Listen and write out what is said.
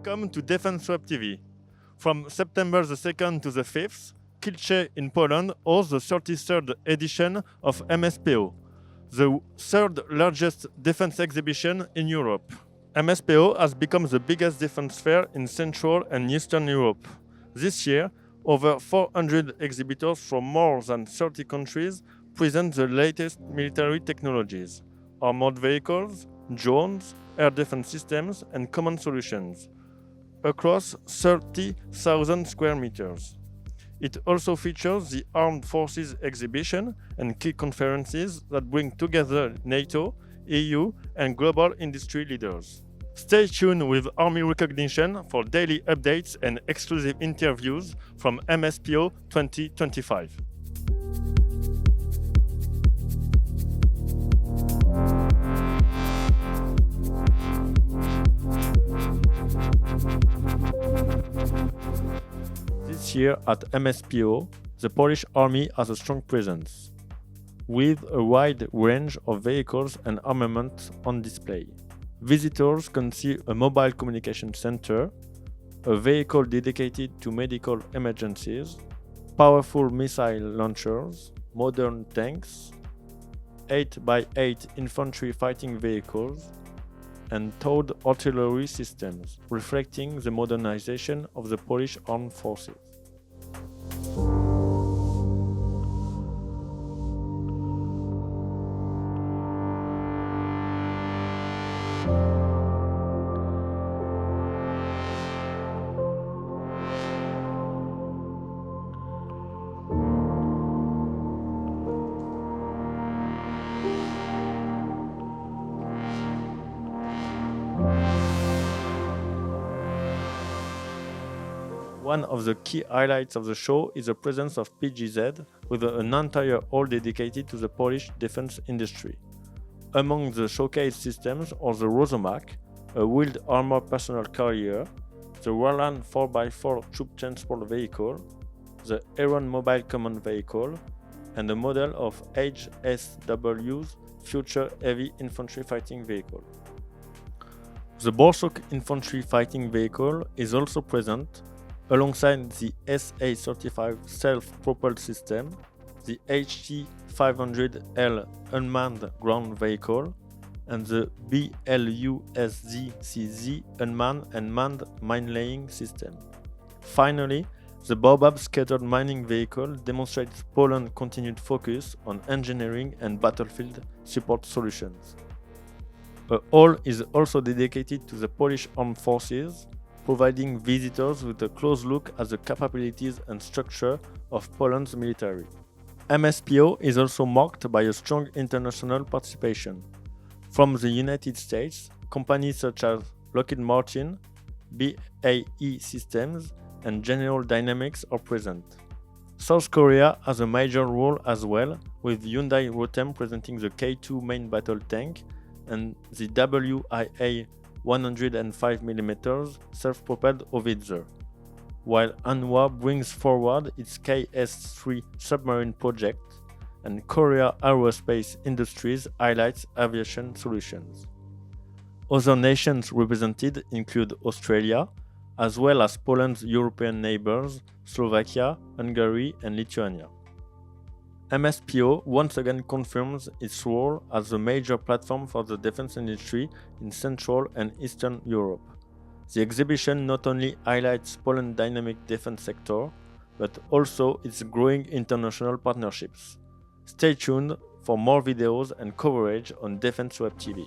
Welcome to Defense Web TV. From September the 2nd to the 5th, Kielce in Poland hosts the 33rd edition of MSPO, the third largest defense exhibition in Europe. MSPO has become the biggest defense fair in Central and Eastern Europe. This year, over 400 exhibitors from more than 30 countries present the latest military technologies, armored vehicles, drones, air defense systems, and command solutions, across 30,000 square meters. It also features the Armed Forces exhibition and key conferences that bring together NATO, EU, and global industry leaders. Stay tuned with Army Recognition for daily updates and exclusive interviews from MSPO 2025. This year at MSPO, the Polish Army has a strong presence, with a wide range of vehicles and armaments on display. Visitors can see a mobile communication center, a vehicle dedicated to medical emergencies, powerful missile launchers, modern tanks, 8x8 infantry fighting vehicles, and towed artillery systems, reflecting the modernization of the Polish armed forces. One of the key highlights of the show is the presence of PGZ, with an entire hall dedicated to the Polish defense industry. Among the showcase systems are the Rosomak, a wheeled armored personnel carrier, the Roland 4x4 troop transport vehicle, the Heron mobile command vehicle, and a model of HSW's future heavy infantry fighting vehicle. The Borsuk infantry fighting vehicle is also present, alongside the SA-35 self-propelled system, the HT-500L unmanned ground vehicle, and the BLUSZCZ unmanned and manned mine-laying system. Finally, the Baobab scattered mining vehicle demonstrates Poland's continued focus on engineering and battlefield support solutions. A hall is also dedicated to the Polish armed forces, providing visitors with a close look at the capabilities and structure of Poland's military. MSPO is also marked by a strong international participation. From the United States, companies such as Lockheed Martin, BAE Systems, and General Dynamics are present. South Korea has a major role as well, with Hyundai Rotem presenting the K2 main battle tank and the WIA 105mm self-propelled howitzer, while Hanwha brings forward its KS-3 submarine project, and Korea Aerospace Industries highlights aviation solutions. Other nations represented include Australia, as well as Poland's European neighbors, Slovakia, Hungary, and Lithuania. MSPO once again confirms its role as a major platform for the defense industry in Central and Eastern Europe. The exhibition not only highlights Poland's dynamic defense sector, but also its growing international partnerships. Stay tuned for more videos and coverage on Defense Web TV.